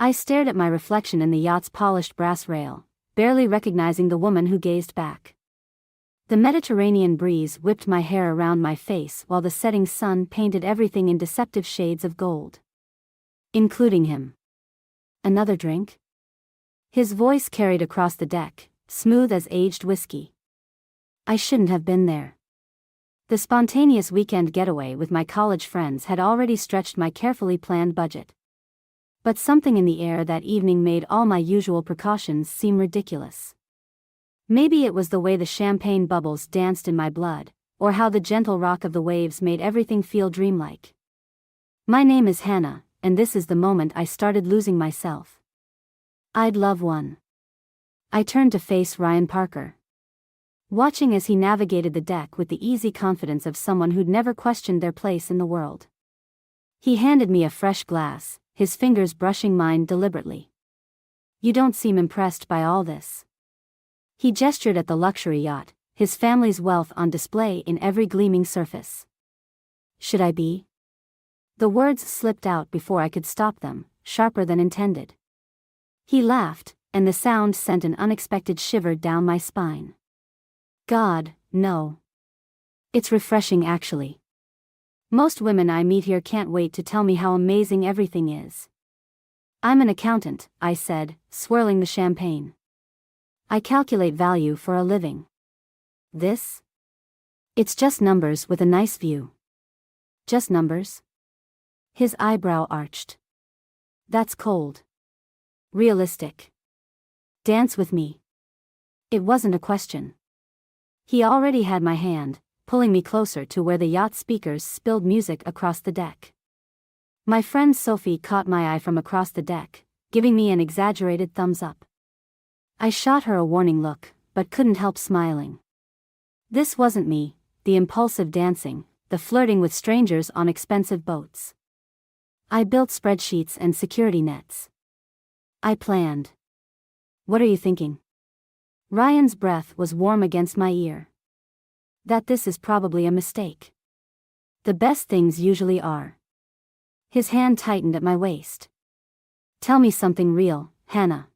I stared at my reflection in the yacht's polished brass rail, barely recognizing the woman who gazed back. The Mediterranean breeze whipped my hair around my face while the setting sun painted everything in deceptive shades of gold. Including him. Another drink? His voice carried across the deck, smooth as aged whiskey. I shouldn't have been there. The spontaneous weekend getaway with my college friends had already stretched my carefully planned budget. But something in the air that evening made all my usual precautions seem ridiculous. Maybe it was the way the champagne bubbles danced in my blood, or how the gentle rock of the waves made everything feel dreamlike. My name is Hannah, and this is the moment I started losing myself. I'd love one. I turned to face Ryan Parker. Watching as he navigated the deck with the easy confidence of someone who'd never questioned their place in the world. He handed me a fresh glass, his fingers brushing mine deliberately. You don't seem impressed by all this. He gestured at the luxury yacht, his family's wealth on display in every gleaming surface. Should I be? The words slipped out before I could stop them, sharper than intended. He laughed, and the sound sent an unexpected shiver down my spine. God, no. It's refreshing actually. Most women I meet here can't wait to tell me how amazing everything is. I'm an accountant, I said, swirling the champagne. I calculate value for a living. This? It's just numbers with a nice view. Just numbers? His eyebrow arched. That's cold. Realistic. Dance with me. It wasn't a question. He already had my hand, pulling me closer to where the yacht speakers spilled music across the deck. My friend Sophie caught my eye from across the deck, giving me an exaggerated thumbs up. I shot her a warning look, but couldn't help smiling. This wasn't me, the impulsive dancing, the flirting with strangers on expensive boats. I built spreadsheets and security nets. I planned. What are you thinking? Ryan's breath was warm against my ear. That this is probably a mistake. The best things usually are. His hand tightened at my waist. Tell me something real, Hannah.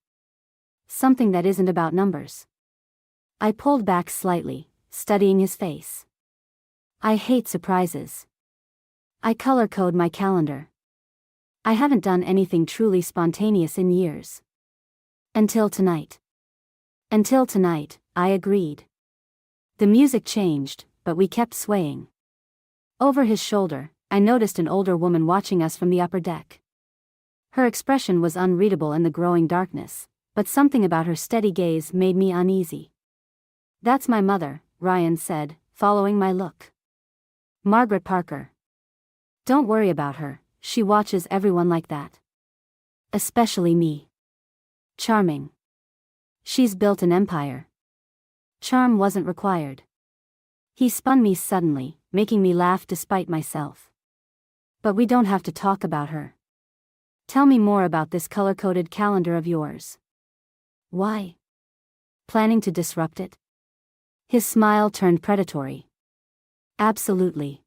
Something that isn't about numbers. I pulled back slightly, studying his face. I hate surprises. I color-code my calendar. I haven't done anything truly spontaneous in years. Until tonight. Until tonight, I agreed. The music changed, but we kept swaying. Over his shoulder, I noticed an older woman watching us from the upper deck. Her expression was unreadable in the growing darkness, but something about her steady gaze made me uneasy. That's my mother, Ryan said, following my look. Margaret Parker. Don't worry about her, she watches everyone like that. Especially me. Charming. She's built an empire. Charm wasn't required. He spun me suddenly, making me laugh despite myself. But we don't have to talk about her. Tell me more about this color-coded calendar of yours. Why? Planning to disrupt it? His smile turned predatory. Absolutely.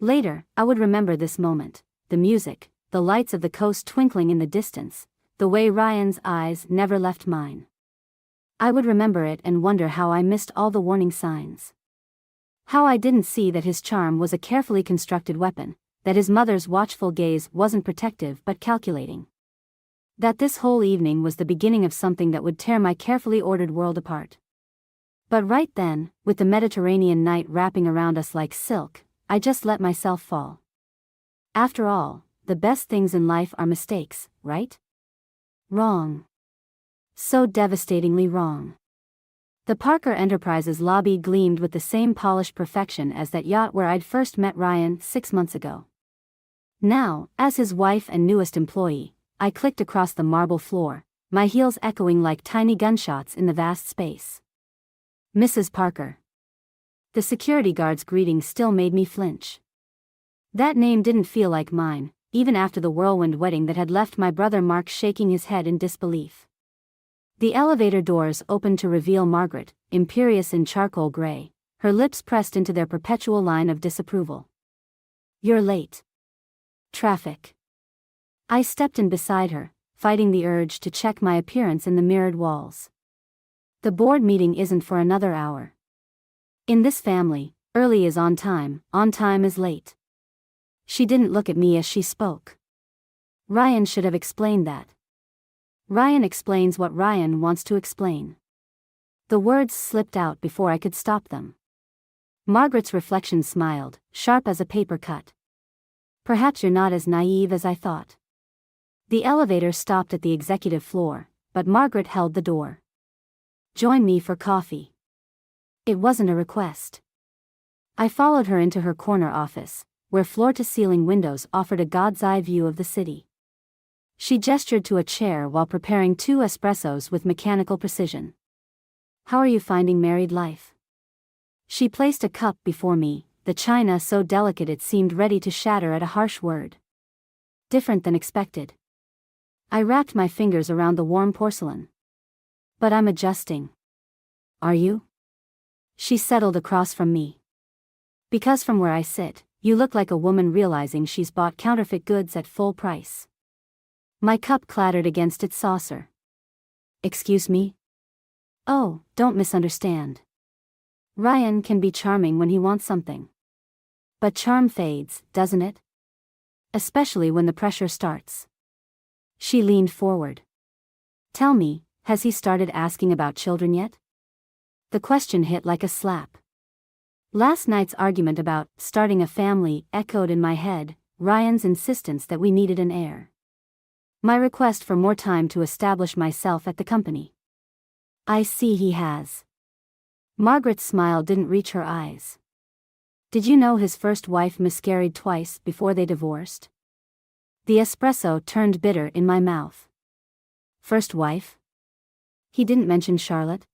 Later, I would remember this moment, the music, the lights of the coast twinkling in the distance, the way Ryan's eyes never left mine. I would remember it and wonder how I missed all the warning signs. How I didn't see that his charm was a carefully constructed weapon, that his mother's watchful gaze wasn't protective but calculating. That this whole evening was the beginning of something that would tear my carefully ordered world apart. But right then, with the Mediterranean night wrapping around us like silk, I just let myself fall. After all, the best things in life are mistakes, right? Wrong. So devastatingly wrong. The Parker Enterprises lobby gleamed with the same polished perfection as that yacht where I'd first met Ryan 6 months ago. Now, as his wife and newest employee, I clicked across the marble floor, my heels echoing like tiny gunshots in the vast space. Mrs. Parker. The security guard's greeting still made me flinch. That name didn't feel like mine, even after the whirlwind wedding that had left my brother Mark shaking his head in disbelief. The elevator doors opened to reveal Margaret, imperious in charcoal gray, her lips pressed into their perpetual line of disapproval. You're late. Traffic. I stepped in beside her, fighting the urge to check my appearance in the mirrored walls. The board meeting isn't for another hour. In this family, early is on time is late. She didn't look at me as she spoke. Ryan should have explained that. Ryan explains what Ryan wants to explain. The words slipped out before I could stop them. Margaret's reflection smiled, sharp as a paper cut. Perhaps you're not as naive as I thought. The elevator stopped at the executive floor, but Margaret held the door. Join me for coffee. It wasn't a request. I followed her into her corner office, where floor-to-ceiling windows offered a god's-eye view of the city. She gestured to a chair while preparing 2 espressos with mechanical precision. How are you finding married life? She placed a cup before me, the china so delicate it seemed ready to shatter at a harsh word. Different than expected. I wrapped my fingers around the warm porcelain. But I'm adjusting. Are you? She settled across from me. Because from where I sit, you look like a woman realizing she's bought counterfeit goods at full price. My cup clattered against its saucer. Excuse me? Oh, don't misunderstand. Ryan can be charming when he wants something. But charm fades, doesn't it? Especially when the pressure starts. She leaned forward. Tell me, has he started asking about children yet? The question hit like a slap. Last night's argument about starting a family echoed in my head, Ryan's insistence that we needed an heir. My request for more time to establish myself at the company. I see he has. Margaret's smile didn't reach her eyes. Did you know his first wife miscarried twice before they divorced? The espresso turned bitter in my mouth. First wife? He didn't mention Charlotte?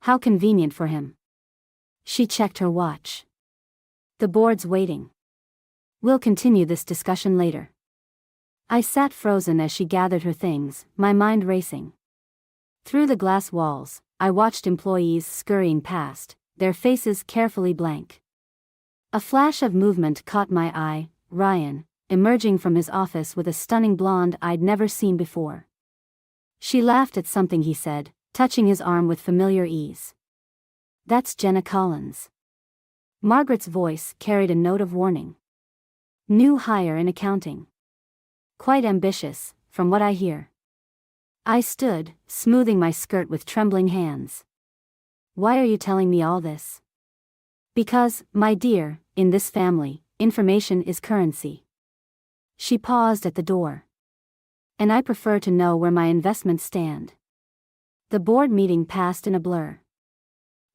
How convenient for him. She checked her watch. The board's waiting. We'll continue this discussion later. I sat frozen as she gathered her things, my mind racing. Through the glass walls, I watched employees scurrying past, their faces carefully blank. A flash of movement caught my eye, Ryan, emerging from his office with a stunning blonde I'd never seen before. She laughed at something he said, touching his arm with familiar ease. That's Jenna Collins. Margaret's voice carried a note of warning. New hire in accounting. Quite ambitious, from what I hear. I stood, smoothing my skirt with trembling hands. Why are you telling me all this? Because, my dear, in this family, information is currency. She paused at the door. And I prefer to know where my investments stand. The board meeting passed in a blur.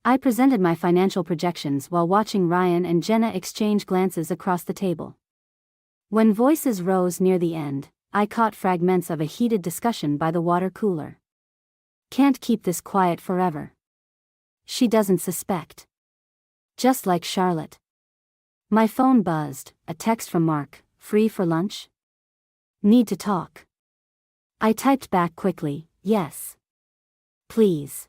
I presented my financial projections while watching Ryan and Jenna exchange glances across the table. When voices rose near the end, I caught fragments of a heated discussion by the water cooler. Can't keep this quiet forever. She doesn't suspect. Just like Charlotte. My phone buzzed, a text from Mark, free for lunch? Need to talk. I typed back quickly, yes. Please.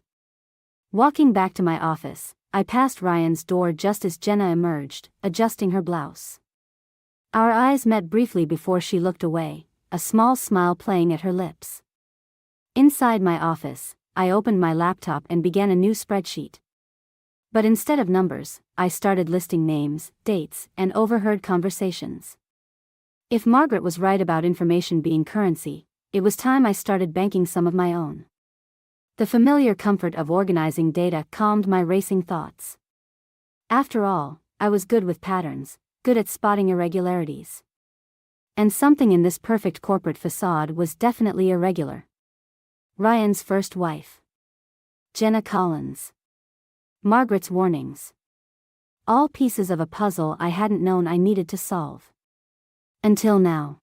Walking back to my office, I passed Ryan's door just as Jenna emerged, adjusting her blouse. Our eyes met briefly before she looked away, a small smile playing at her lips. Inside my office, I opened my laptop and began a new spreadsheet. But instead of numbers, I started listing names, dates, and overheard conversations. If Margaret was right about information being currency, it was time I started banking some of my own. The familiar comfort of organizing data calmed my racing thoughts. After all, I was good with patterns, good at spotting irregularities. And something in this perfect corporate facade was definitely irregular. Ryan's first wife. Jenna Collins. Margaret's warnings. All pieces of a puzzle I hadn't known I needed to solve. Until now.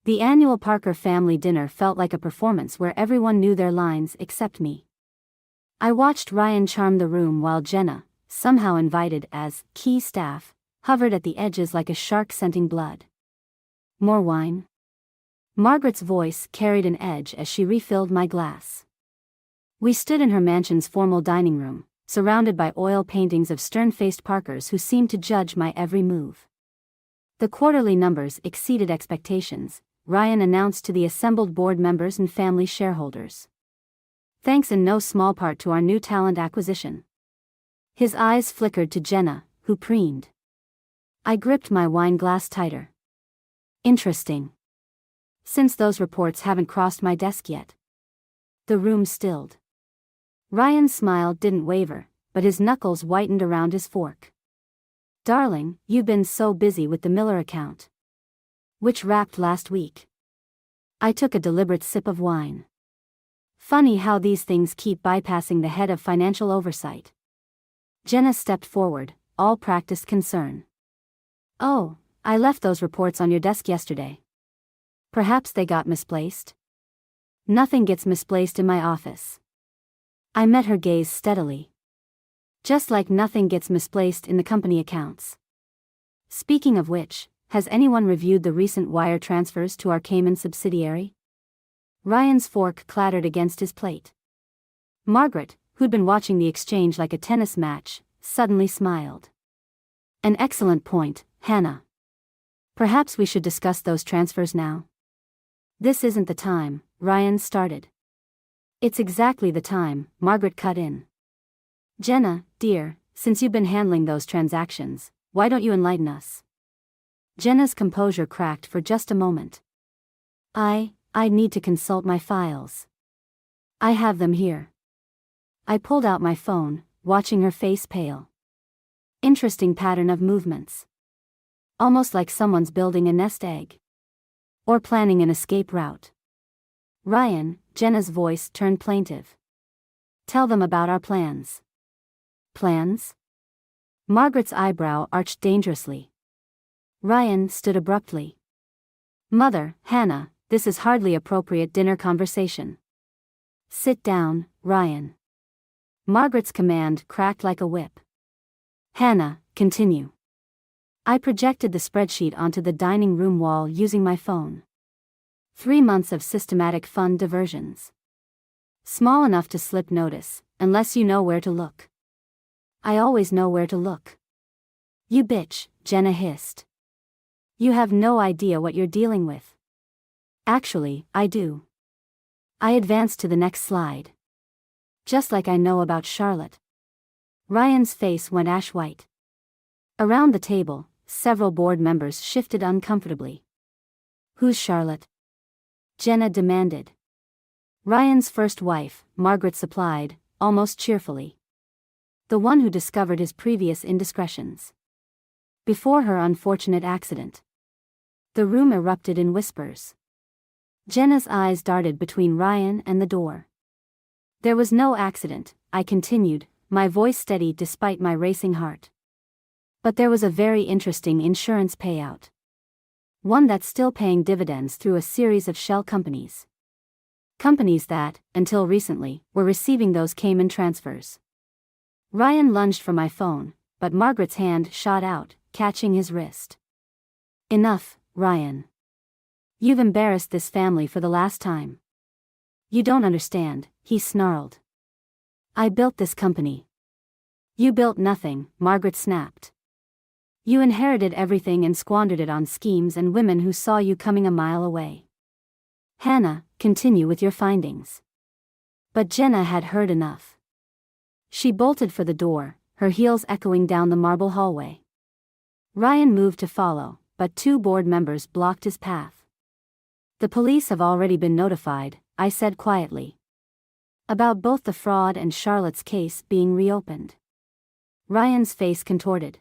The annual Parker family dinner felt like a performance where everyone knew their lines except me. I watched Ryan charm the room while Jenna, somehow invited as key staff, hovered at the edges like a shark scenting blood. More wine? Margaret's voice carried an edge as she refilled my glass. We stood in her mansion's formal dining room, surrounded by oil paintings of stern-faced Parkers who seemed to judge my every move. The quarterly numbers exceeded expectations, Ryan announced to the assembled board members and family shareholders. Thanks in no small part to our new talent acquisition. His eyes flickered to Jenna, who preened. I gripped my wine glass tighter. Interesting. Since those reports haven't crossed my desk yet. The room stilled. Ryan's smile didn't waver, but his knuckles whitened around his fork. Darling, you've been so busy with the Miller account. Which wrapped last week. I took a deliberate sip of wine. Funny how these things keep bypassing the head of financial oversight. Jenna stepped forward, all practiced concern. Oh, I left those reports on your desk yesterday. Perhaps they got misplaced? Nothing gets misplaced in my office. I met her gaze steadily. Just like nothing gets misplaced in the company accounts. Speaking of which, has anyone reviewed the recent wire transfers to our Cayman subsidiary? Ryan's fork clattered against his plate. Margaret, who'd been watching the exchange like a tennis match, suddenly smiled. An excellent point, Hannah. Perhaps we should discuss those transfers now. This isn't the time, Ryan started. It's exactly the time, Margaret cut in. Jenna, dear, since you've been handling those transactions, why don't you enlighten us? Jenna's composure cracked for just a moment. I need to consult my files. I have them here. I pulled out my phone, watching her face pale. Interesting pattern of movements. Almost like someone's building a nest egg. Or planning an escape route. Ryan, Jenna's voice turned plaintive. Tell them about our plans. Plans? Margaret's eyebrow arched dangerously. Ryan stood abruptly. Mother, Hannah, this is hardly appropriate dinner conversation. Sit down, Ryan. Margaret's command cracked like a whip. Hannah, continue. I projected the spreadsheet onto the dining room wall using my phone. 3 months of systematic fund diversions. Small enough to slip notice, unless you know where to look. I always know where to look. You bitch, Jenna hissed. You have no idea what you're dealing with. Actually, I do. I advanced to the next slide. Just like I know about Charlotte. Ryan's face went ash white. Around the table, several board members shifted uncomfortably. Who's Charlotte? Jenna demanded. Ryan's first wife, Margaret supplied, almost cheerfully. The one who discovered his previous indiscretions. Before her unfortunate accident. The room erupted in whispers. Jenna's eyes darted between Ryan and the door. There was no accident, I continued, my voice steady despite my racing heart. But there was a very interesting insurance payout. One that's still paying dividends through a series of shell companies. Companies that, until recently, were receiving those Cayman transfers. Ryan lunged for my phone, but Margaret's hand shot out, catching his wrist. Enough, Ryan. You've embarrassed this family for the last time. You don't understand, he snarled. I built this company. You built nothing, Margaret snapped. You inherited everything and squandered it on schemes and women who saw you coming a mile away. Hannah, continue with your findings. But Jenna had heard enough. She bolted for the door, her heels echoing down the marble hallway. Ryan moved to follow, but 2 board members blocked his path. The police have already been notified, I said quietly. About both the fraud and Charlotte's case being reopened. Ryan's face contorted.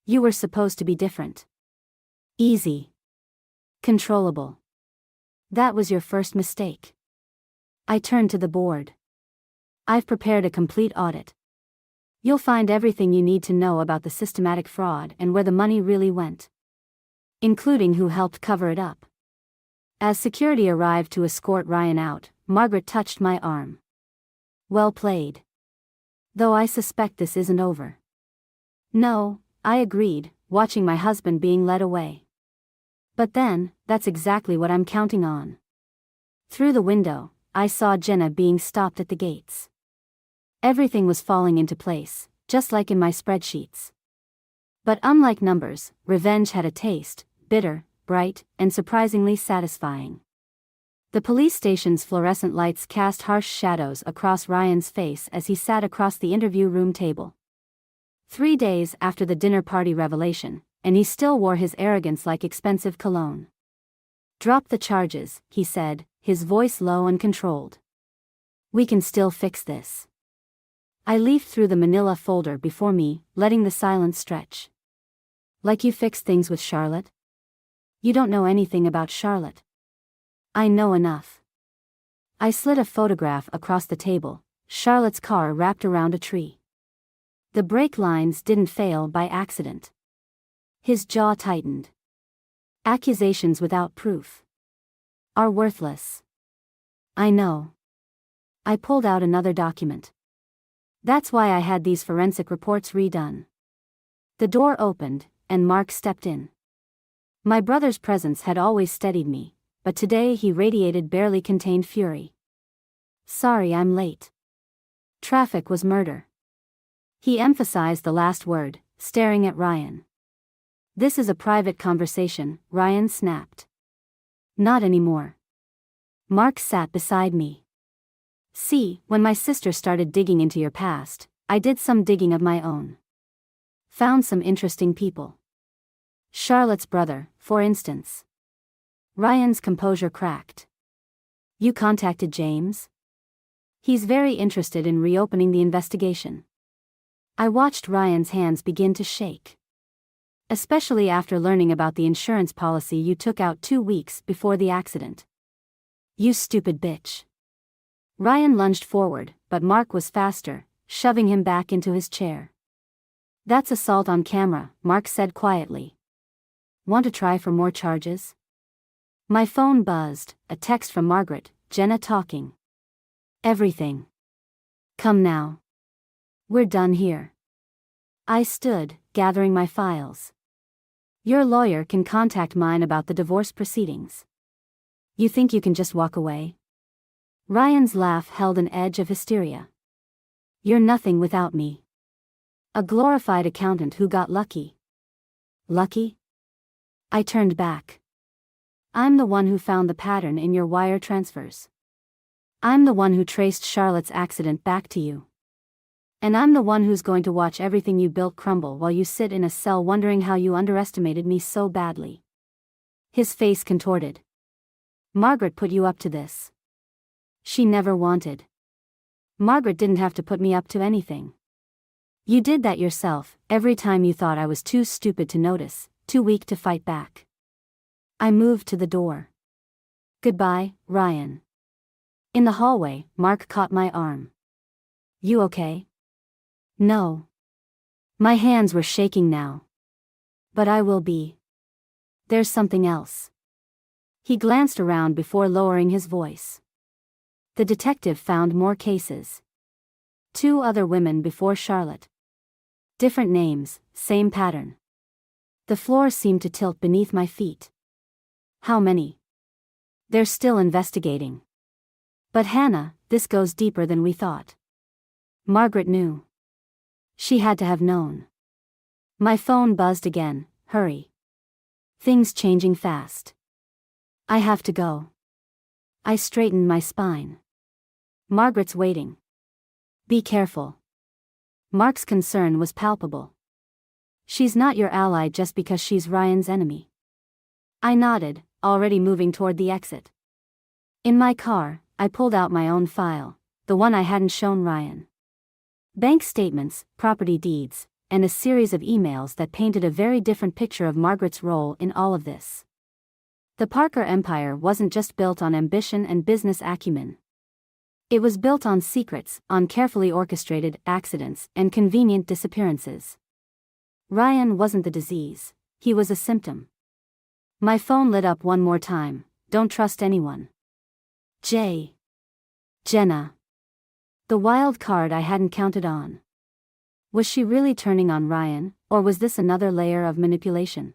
You were supposed to be different. Easy. Controllable. That was your first mistake. I turned to the board. I've prepared a complete audit. You'll find everything you need to know about the systematic fraud and where the money really went. Including who helped cover it up. As security arrived to escort Ryan out, Margaret touched my arm. Well played. Though I suspect this isn't over. No, I agreed, watching my husband being led away. But then, that's exactly what I'm counting on. Through the window, I saw Jenna being stopped at the gates. Everything was falling into place, just like in my spreadsheets. But unlike numbers, revenge had a taste, bitter, bright, and surprisingly satisfying. The police station's fluorescent lights cast harsh shadows across Ryan's face as he sat across the interview room table. 3 days after the dinner party revelation, and he still wore his arrogance like expensive cologne. "Drop the charges," he said, his voice low and controlled. "We can still fix this." I leafed through the manila folder before me, letting the silence stretch. "Like you fixed things with Charlotte?" "You don't know anything about Charlotte." "I know enough." I slid a photograph across the table, Charlotte's car wrapped around a tree. The brake lines didn't fail by accident. His jaw tightened. "Accusations without proof are worthless." "I know." I pulled out another document. "That's why I had these forensic reports redone." The door opened, and Mark stepped in. My brother's presence had always steadied me, but today he radiated barely contained fury. "Sorry I'm late. Traffic was murder." He emphasized the last word, staring at Ryan. "This is a private conversation," Ryan snapped. "Not anymore." Mark sat beside me. "See, when my sister started digging into your past, I did some digging of my own. Found some interesting people. Charlotte's brother, for instance." Ryan's composure cracked. "You contacted James?" "He's very interested in reopening the investigation." I watched Ryan's hands begin to shake. "Especially after learning about the insurance policy you took out 2 weeks before the accident." "You stupid bitch." Ryan lunged forward, but Mark was faster, shoving him back into his chair. "That's assault on camera," Mark said quietly. "Want to try for more charges?" My phone buzzed, a text from Margaret, "Jenna talking. Everything. Come now. We're done here." I stood, gathering my files. "Your lawyer can contact mine about the divorce proceedings. You think you can just walk away?" Ryan's laugh held an edge of hysteria. "You're nothing without me. A glorified accountant who got lucky." "Lucky?" I turned back. "I'm the one who found the pattern in your wire transfers. I'm the one who traced Charlotte's accident back to you. And I'm the one who's going to watch everything you built crumble while you sit in a cell wondering how you underestimated me so badly." His face contorted. "Margaret put you up to this." "She never wanted." "Margaret didn't have to put me up to anything. You did that yourself, every time you thought I was too stupid to notice, too weak to fight back." I moved to the door. "Goodbye, Ryan." In the hallway, Mark caught my arm. "You okay?" "No." My hands were shaking now. "But I will be. There's something else." He glanced around before lowering his voice. "The detective found more cases. 2 other women before Charlotte. Different names, same pattern." The floor seemed to tilt beneath my feet. "How many?" "They're still investigating." "But Hannah, this goes deeper than we thought." "Margaret knew. She had to have known." My phone buzzed again. "Hurry. Things changing fast. I have to go." I straightened my spine. "Margaret's waiting. Be careful." Mark's concern was palpable. "She's not your ally just because she's Ryan's enemy." I nodded, already moving toward the exit. In my car, I pulled out my own file, the one I hadn't shown Ryan. Bank statements, property deeds, and a series of emails that painted a very different picture of Margaret's role in all of this. The Parker empire wasn't just built on ambition and business acumen. It was built on secrets, on carefully orchestrated accidents and convenient disappearances. Ryan wasn't the disease, he was a symptom. My phone lit up one more time. "Don't trust anyone." Jenna. The wild card I hadn't counted on. Was she really turning on Ryan, or was this another layer of manipulation?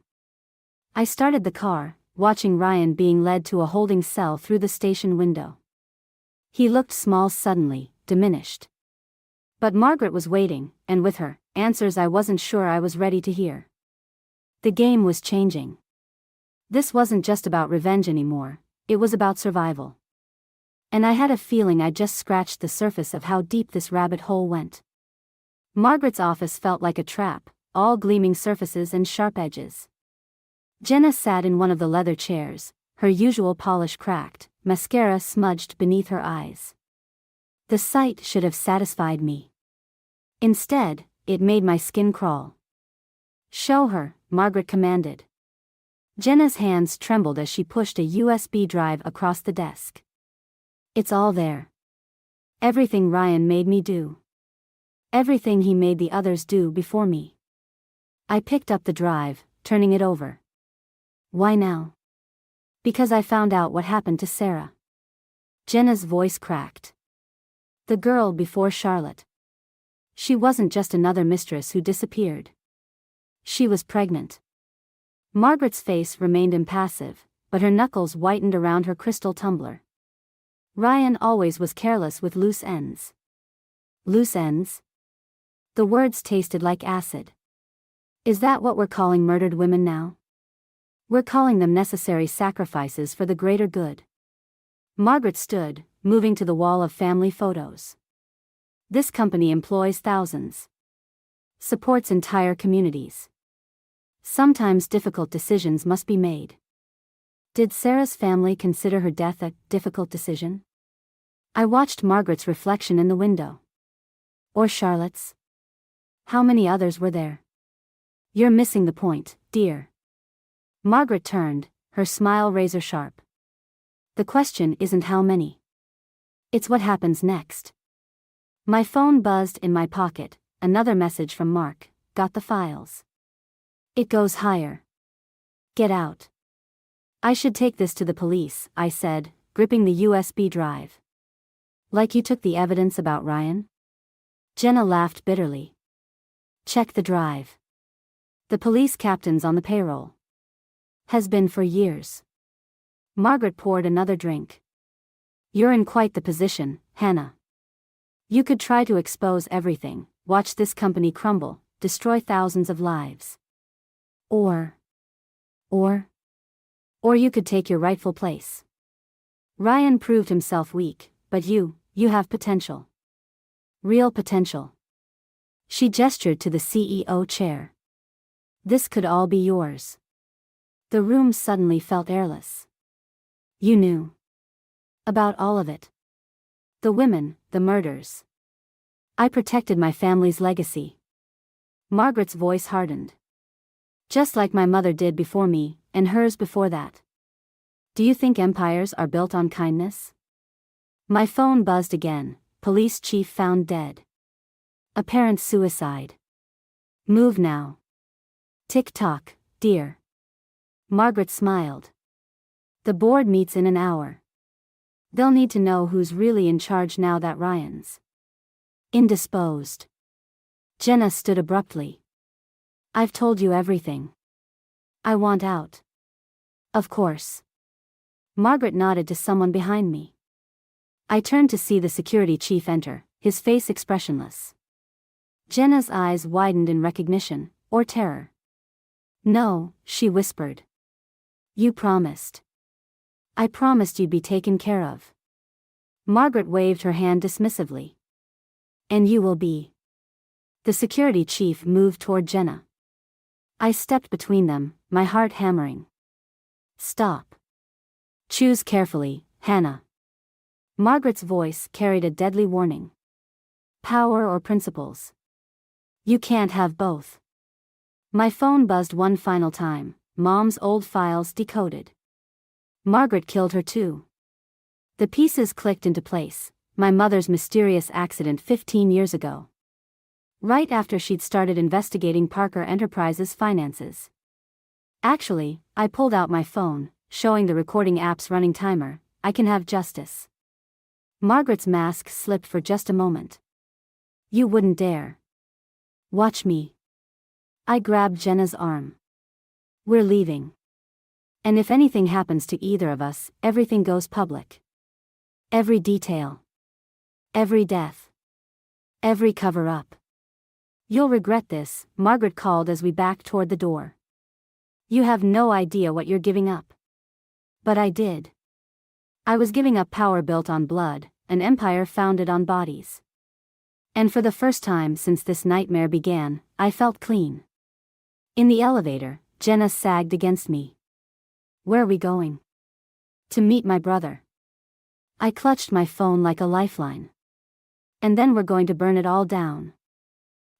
I started the car, watching Ryan being led to a holding cell through the station window. He looked small suddenly, diminished. But Margaret was waiting, and with her, answers I wasn't sure I was ready to hear. The game was changing. This wasn't just about revenge anymore, it was about survival. And I had a feeling I'd just scratched the surface of how deep this rabbit hole went. Margaret's office felt like a trap, all gleaming surfaces and sharp edges. Jenna sat in one of the leather chairs, her usual polish cracked, mascara smudged beneath her eyes. The sight should have satisfied me. Instead, it made my skin crawl. "Show her," Margaret commanded. Jenna's hands trembled as she pushed a USB drive across the desk. "It's all there. Everything Ryan made me do. Everything he made the others do before me." I picked up the drive, turning it over. "Why now?" "Because I found out what happened to Sarah." Jenna's voice cracked. "The girl before Charlotte. She wasn't just another mistress who disappeared. She was pregnant." Margaret's face remained impassive, but her knuckles whitened around her crystal tumbler. "Ryan always was careless with loose ends." "Loose ends?" The words tasted like acid. "Is that what we're calling murdered women now? We're calling them necessary sacrifices for the greater good." Margaret stood, moving to the wall of family photos. "This company employs thousands. Supports entire communities. Sometimes difficult decisions must be made. Did Sarah's family consider her death a difficult decision?" I watched Margaret's reflection in the window. "Or Charlotte's? How many others were there?" "You're missing the point, dear." Margaret turned, her smile razor sharp. "The question isn't how many. It's what happens next." My phone buzzed in my pocket, another message from Mark. "Got the files. It goes higher. Get out." "I should take this to the police," I said, gripping the USB drive. "Like you took the evidence about Ryan?" Jenna laughed bitterly. "Check the drive. The police captain's on the payroll. Has been for years." Margaret poured another drink. "You're in quite the position, Hannah. You could try to expose everything, watch this company crumble, destroy thousands of lives. Or you could take your rightful place. Ryan proved himself weak, but you have potential. Real potential." She gestured to the CEO chair. "This could all be yours." The room suddenly felt airless. "You knew about all of it. The women, the murders. I protected my family's legacy." Margaret's voice hardened. "Just like my mother did before me, and hers before that. Do you think empires are built on kindness?" My phone buzzed again. "Police chief found dead. Apparent suicide. Move now. Tick-tock, dear." Margaret smiled. "The board meets in an hour. They'll need to know who's really in charge now that Ryan's indisposed." Jenna stood abruptly. "I've told you everything. I want out." "Of course." Margaret nodded to someone behind me. I turned to see the security chief enter, his face expressionless. Jenna's eyes widened in recognition, or terror. "No," she whispered. "You promised." "I promised you'd be taken care of." Margaret waved her hand dismissively. "And you will be." The security chief moved toward Jenna. I stepped between them, my heart hammering. "Stop. Choose carefully, Hannah." Margaret's voice carried a deadly warning. "Power or principles? You can't have both." My phone buzzed one final time. Mom's old files decoded. Margaret killed her too. The pieces clicked into place. My mother's mysterious accident 15 years ago. Right after she'd started investigating Parker Enterprises' finances. Actually, I pulled out my phone, showing the recording app's running timer. "I can have justice." Margaret's mask slipped for just a moment. "You wouldn't dare. Watch me." I grabbed Jenna's arm. "We're leaving. And if anything happens to either of us, everything goes public. Every detail. Every death. Every cover-up. You'll regret this," Margaret called as we backed toward the door. You have no idea what you're giving up. But I did. I was giving up power built on blood, an empire founded on bodies. And for the first time since this nightmare began, I felt clean. In the elevator, Jenna sagged against me. Where are we going? To meet my brother. I clutched my phone like a lifeline. And then we're going to burn it all down.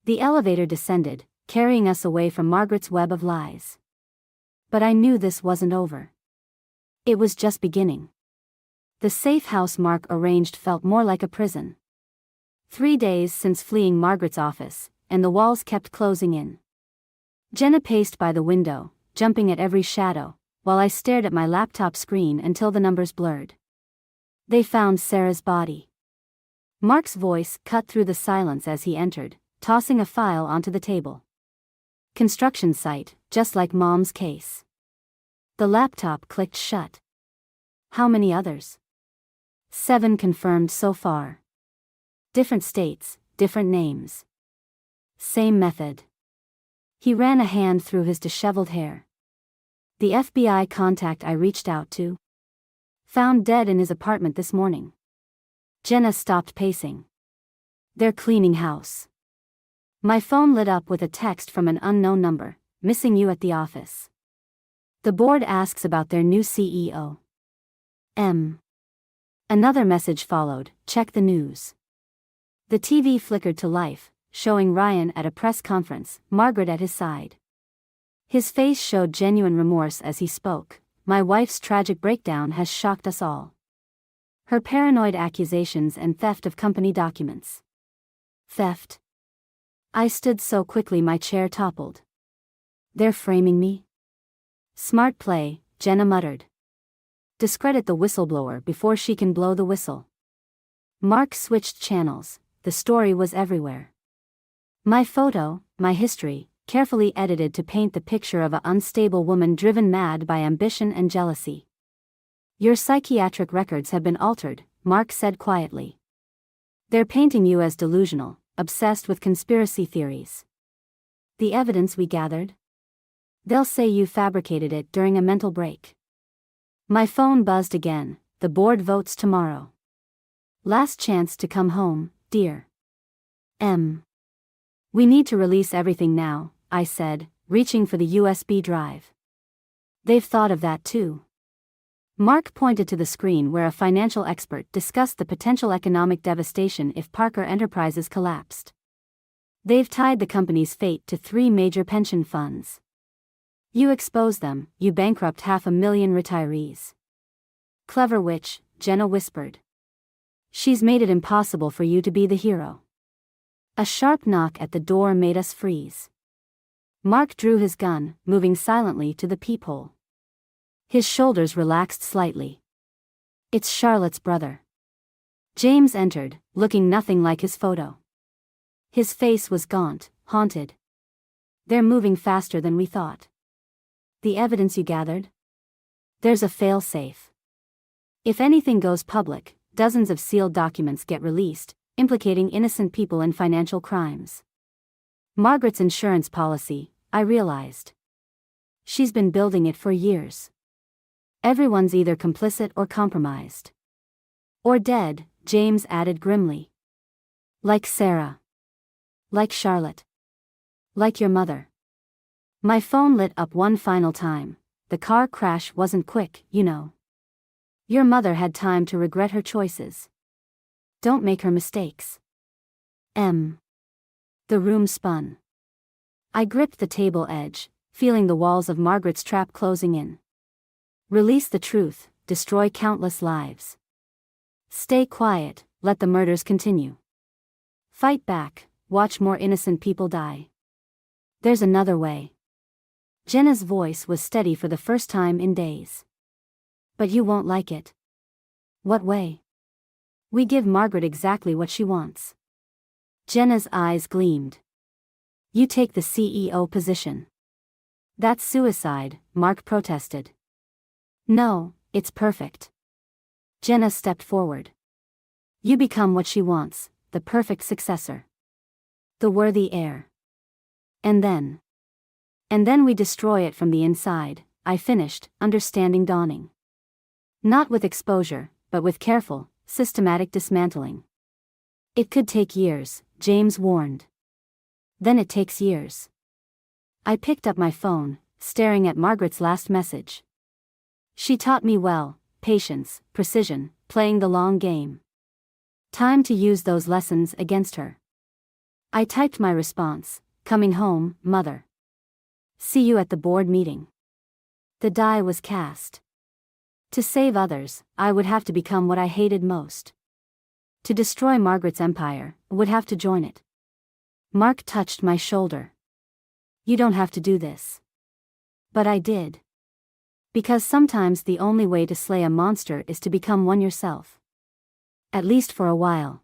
The elevator descended, carrying us away from Margaret's web of lies. But I knew this wasn't over. It was just beginning. The safe house Mark arranged felt more like a prison. 3 days since fleeing Margaret's office, and the walls kept closing in. Jenna paced by the window, jumping at every shadow, while I stared at my laptop screen until the numbers blurred. They found Sarah's body. Mark's voice cut through the silence as he entered, tossing a file onto the table. Construction site, just like Mom's case. The laptop clicked shut. How many others? 7 confirmed so far. Different states, different names. Same method. He ran a hand through his disheveled hair. The FBI contact I reached out to. Found dead in his apartment this morning. Jenna stopped pacing. They're cleaning house. My phone lit up with a text from an unknown number, missing you at the office. The board asks about their new CEO. Another message followed, check the news. The TV flickered to life, showing Ryan at a press conference, Margaret at his side. His face showed genuine remorse as he spoke. My wife's tragic breakdown has shocked us all. Her paranoid accusations and theft of company documents. Theft? I stood so quickly my chair toppled. They're framing me? Smart play, Jenna muttered. Discredit the whistleblower before she can blow the whistle. Mark switched channels. The story was everywhere. My photo, my history, carefully edited to paint the picture of an unstable woman driven mad by ambition and jealousy. Your psychiatric records have been altered, Mark said quietly. They're painting you as delusional, obsessed with conspiracy theories. The evidence we gathered? They'll say you fabricated it during a mental break. My phone buzzed again. The board votes tomorrow. Last chance to come home, dear. We need to release everything now, I said, reaching for the USB drive. They've thought of that too. Mark pointed to the screen where a financial expert discussed the potential economic devastation if Parker Enterprises collapsed. They've tied the company's fate to 3 major pension funds. You expose them, you bankrupt 500,000 retirees. Clever witch, Jenna whispered. She's made it impossible for you to be the hero. A sharp knock at the door made us freeze. Mark drew his gun, moving silently to the peephole. His shoulders relaxed slightly. It's Charlotte's brother. James entered, looking nothing like his photo. His face was gaunt, haunted. They're moving faster than we thought. The evidence you gathered? There's a fail-safe. If anything goes public, dozens of sealed documents get released, implicating innocent people in financial crimes. Margaret's insurance policy, I realized. She's been building it for years. Everyone's either complicit or compromised. Or dead, James added grimly. Like Sarah. Like Charlotte. Like your mother. My phone lit up one final time. The car crash wasn't quick, you know. Your mother had time to regret her choices. Don't make her mistakes. The room spun. I gripped the table edge, feeling the walls of Margaret's trap closing in. Release the truth, destroy countless lives. Stay quiet, let the murders continue. Fight back, watch more innocent people die. There's another way. Jenna's voice was steady for the first time in days. But you won't like it. What way? We give Margaret exactly what she wants. Jenna's eyes gleamed. You take the CEO position. That's suicide, Mark protested. No, it's perfect. Jenna stepped forward. You become what she wants, the perfect successor. The worthy heir. And And then we destroy it from the inside, I finished, understanding dawning. Not with exposure, but with careful, systematic dismantling. It could take years, James warned. Then it takes years. I picked up my phone, staring at Margaret's last message. She taught me well, patience, precision, playing the long game. Time to use those lessons against her. I typed my response, coming home, mother. See you at the board meeting. The die was cast. To save others, I would have to become what I hated most. To destroy Margaret's empire, I would have to join it. Mark touched my shoulder. You don't have to do this. But I did. Because sometimes the only way to slay a monster is to become one yourself. At least for a while.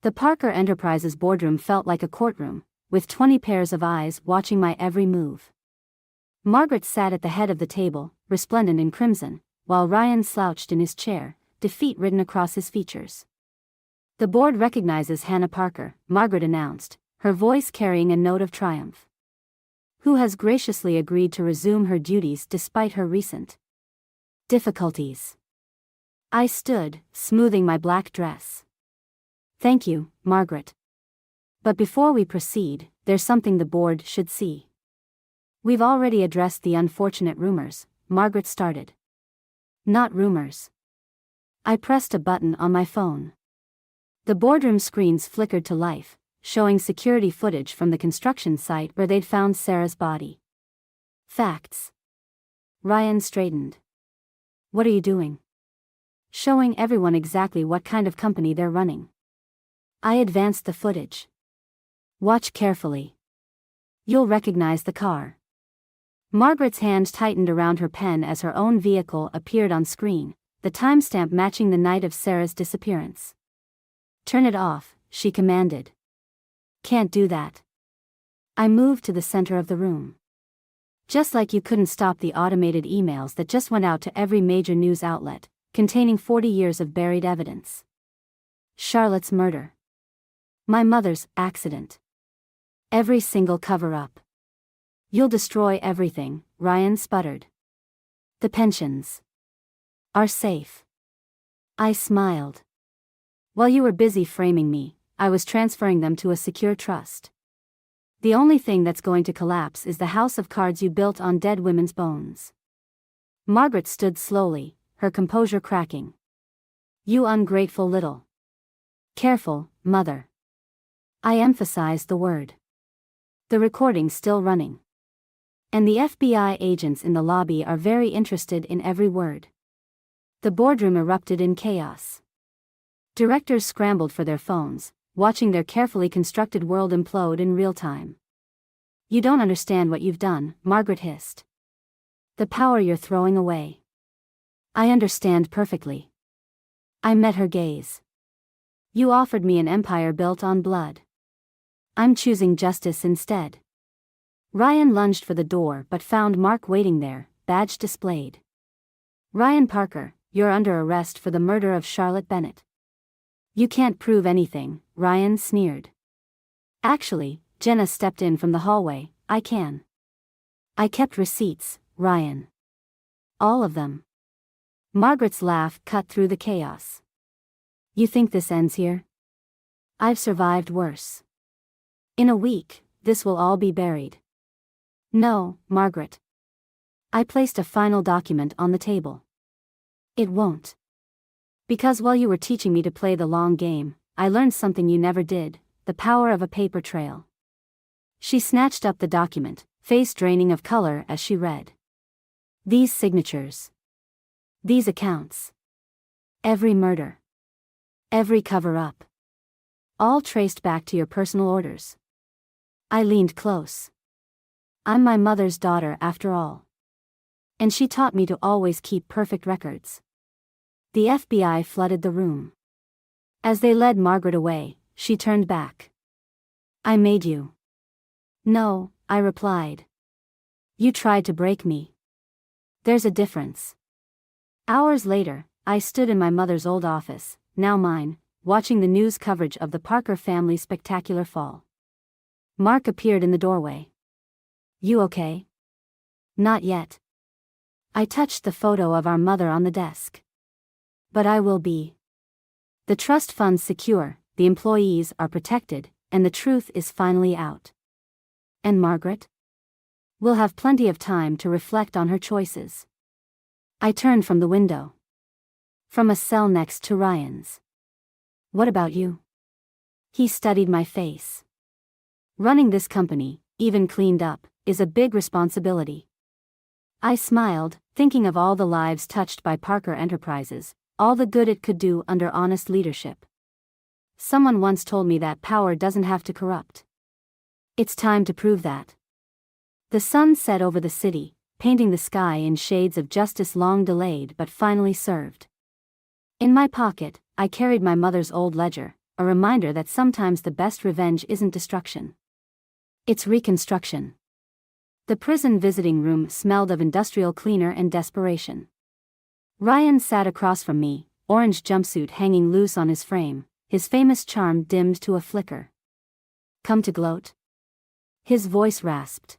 The Parker Enterprises boardroom felt like a courtroom, with 20 pairs of eyes watching my every move. Margaret sat at the head of the table, resplendent in crimson, while Ryan slouched in his chair, defeat written across his features. The board recognizes Hannah Parker, Margaret announced, her voice carrying a note of triumph. Who has graciously agreed to resume her duties despite her recent difficulties. I stood, smoothing my black dress. Thank you, Margaret. But before we proceed, there's something the board should see. We've already addressed the unfortunate rumors, Margaret started. Not rumors. I pressed a button on my phone. The boardroom screens flickered to life, showing security footage from the construction site where they'd found Sarah's body. Facts. Ryan straightened. What are you doing? Showing everyone exactly what kind of company they're running. I advanced the footage. Watch carefully. You'll recognize the car. Margaret's hand tightened around her pen as her own vehicle appeared on screen, the timestamp matching the night of Sarah's disappearance. Turn it off, she commanded. Can't do that. I moved to the center of the room. Just like you couldn't stop the automated emails that just went out to every major news outlet, containing 40 years of buried evidence. Charlotte's murder. My mother's accident. Every single cover-up. You'll destroy everything, Ryan sputtered. The pensions are safe. I smiled. While you were busy framing me, I was transferring them to a secure trust. The only thing that's going to collapse is the house of cards you built on dead women's bones. Margaret stood slowly, her composure cracking. You ungrateful little. Careful, mother. I emphasized the word. The recording's still running. And the FBI agents in the lobby are very interested in every word. The boardroom erupted in chaos. Directors scrambled for their phones, watching their carefully constructed world implode in real time. You don't understand what you've done, Margaret hissed. The power you're throwing away. I understand perfectly. I met her gaze. You offered me an empire built on blood. I'm choosing justice instead. Ryan lunged for the door but found Mark waiting there, badge displayed. Ryan Parker, you're under arrest for the murder of Charlotte Bennett. You can't prove anything, Ryan sneered. Actually, Jenna stepped in from the hallway, I can. I kept receipts, Ryan. All of them. Margaret's laugh cut through the chaos. You think this ends here? I've survived worse. In a week, this will all be buried. No, Margaret. I placed a final document on the table. It won't. Because while you were teaching me to play the long game, I learned something you never did, the power of a paper trail. She snatched up the document, face draining of color as she read. These signatures. These accounts. Every murder. Every cover-up. All traced back to your personal orders. I leaned close. I'm my mother's daughter after all. And she taught me to always keep perfect records. The FBI flooded the room. As they led Margaret away, she turned back. I made you. No, I replied. You tried to break me. There's a difference. Hours later, I stood in my mother's old office, now mine, watching the news coverage of the Parker family's spectacular fall. Mark appeared in the doorway. You okay? Not yet. I touched the photo of our mother on the desk. But I will be. The trust fund's secure, the employees are protected, and the truth is finally out. And Margaret? We'll have plenty of time to reflect on her choices. I turned from the window. From a cell next to Ryan's. What about you? He studied my face. Running this company, even cleaned up, is a big responsibility. I smiled, thinking of all the lives touched by Parker Enterprises, all the good it could do under honest leadership. Someone once told me that power doesn't have to corrupt. It's time to prove that. The sun set over the city, painting the sky in shades of justice long delayed but finally served. In my pocket, I carried my mother's old ledger, a reminder that sometimes the best revenge isn't destruction. It's reconstruction. The prison visiting room smelled of industrial cleaner and desperation. Ryan sat across from me, orange jumpsuit hanging loose on his frame, his famous charm dimmed to a flicker. Come to gloat? His voice rasped.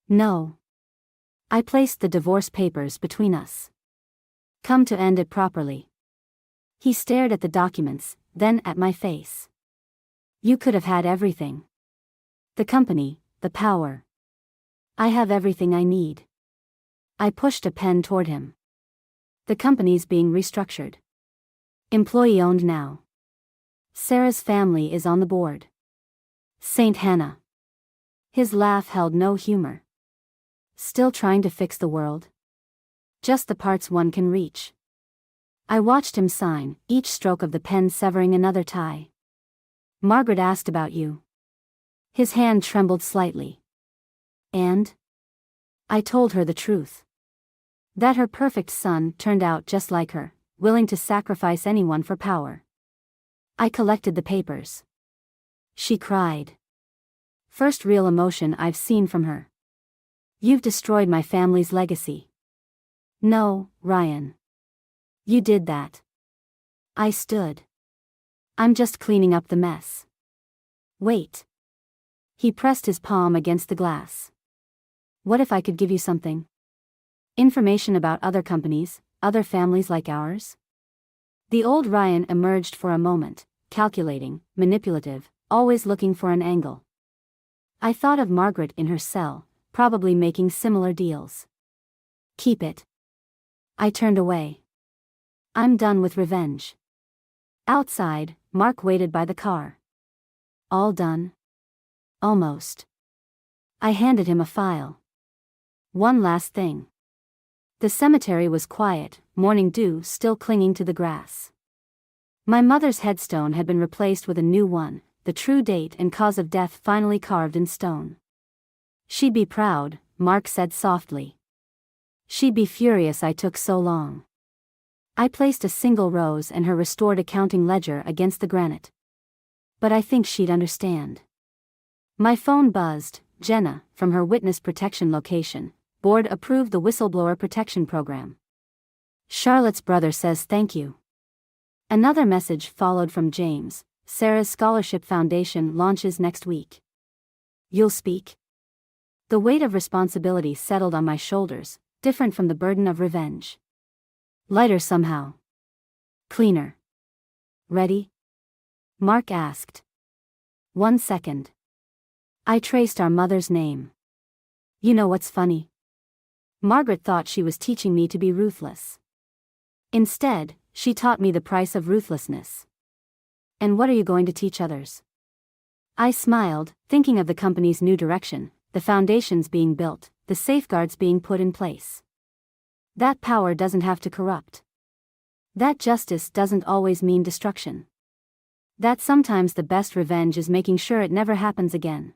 No. I placed the divorce papers between us. Come to end it properly. He stared at the documents, then at my face. You could have had everything. The company, the power. I have everything I need. I pushed a pen toward him. The company's being restructured. Employee owned now. Sarah's family is on the board. Saint Hannah. His laugh held no humor. Still trying to fix the world? Just the parts one can reach. I watched him sign, each stroke of the pen severing another tie. Margaret asked about you. His hand trembled slightly. And? I told her the truth. That her perfect son turned out just like her, willing to sacrifice anyone for power. I collected the papers. She cried. First real emotion I've seen from her. You've destroyed my family's legacy. No, Ryan. You did that. I stood. I'm just cleaning up the mess. Wait. He pressed his palm against the glass. What if I could give you something? Information about other companies, other families like ours? The old Ryan emerged for a moment, calculating, manipulative, always looking for an angle. I thought of Margaret in her cell, probably making similar deals. Keep it. I turned away. I'm done with revenge. Outside, Mark waited by the car. All done? Almost. I handed him a file. One last thing. The cemetery was quiet, morning dew still clinging to the grass. My mother's headstone had been replaced with a new one, the true date and cause of death finally carved in stone. She'd be proud, Mark said softly. She'd be furious I took so long. I placed a single rose and her restored accounting ledger against the granite. But I think she'd understand. My phone buzzed. Jenna, from her witness protection location, board approved the whistleblower protection program. Charlotte's brother says thank you. Another message followed from James. Sarah's scholarship foundation launches next week. You'll speak? The weight of responsibility settled on my shoulders, different from the burden of revenge. Lighter somehow. Cleaner. Ready? Mark asked. 1 second. I traced our mother's name. You know what's funny? Margaret thought she was teaching me to be ruthless. Instead, she taught me the price of ruthlessness. And what are you going to teach others? I smiled, thinking of the company's new direction, the foundations being built, the safeguards being put in place. That power doesn't have to corrupt. That justice doesn't always mean destruction. That sometimes the best revenge is making sure it never happens again.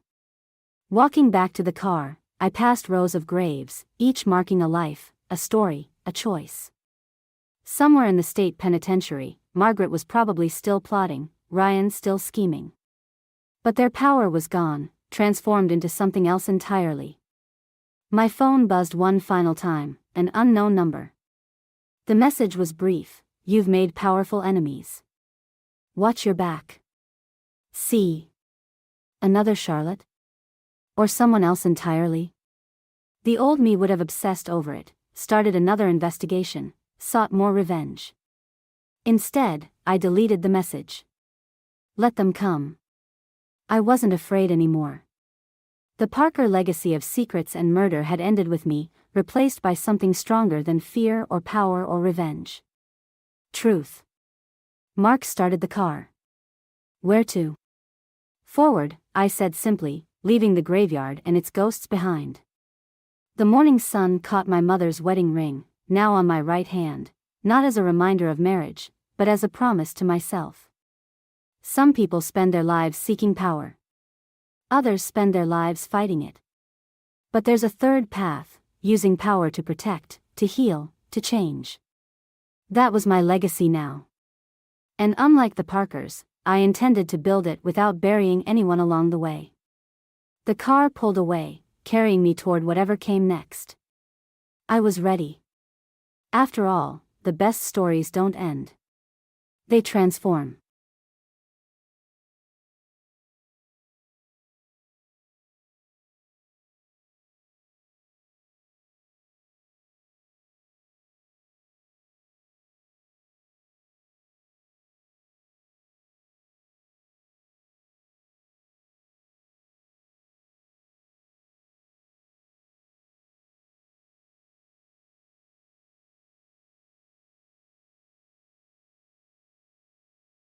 Walking back to the car, I passed rows of graves, each marking a life, a story, a choice. Somewhere in the state penitentiary, Margaret was probably still plotting, Ryan still scheming. But their power was gone, transformed into something else entirely. My phone buzzed one final time, an unknown number. The message was brief: you've made powerful enemies. Watch your back. See. Another Charlotte? Or someone else entirely? The old me would have obsessed over it, started another investigation, sought more revenge. Instead, I deleted the message. Let them come. I wasn't afraid anymore. The Parker legacy of secrets and murder had ended with me, replaced by something stronger than fear or power or revenge. Truth. Mark started the car. Where to? Forward, I said simply, leaving the graveyard and its ghosts behind. The morning sun caught my mother's wedding ring, now on my right hand, not as a reminder of marriage, but as a promise to myself. Some people spend their lives seeking power. Others spend their lives fighting it. But there's a third path, using power to protect, to heal, to change. That was my legacy now. And unlike the Parkers, I intended to build it without burying anyone along the way. The car pulled away, carrying me toward whatever came next. I was ready. After all, the best stories don't end. They transform.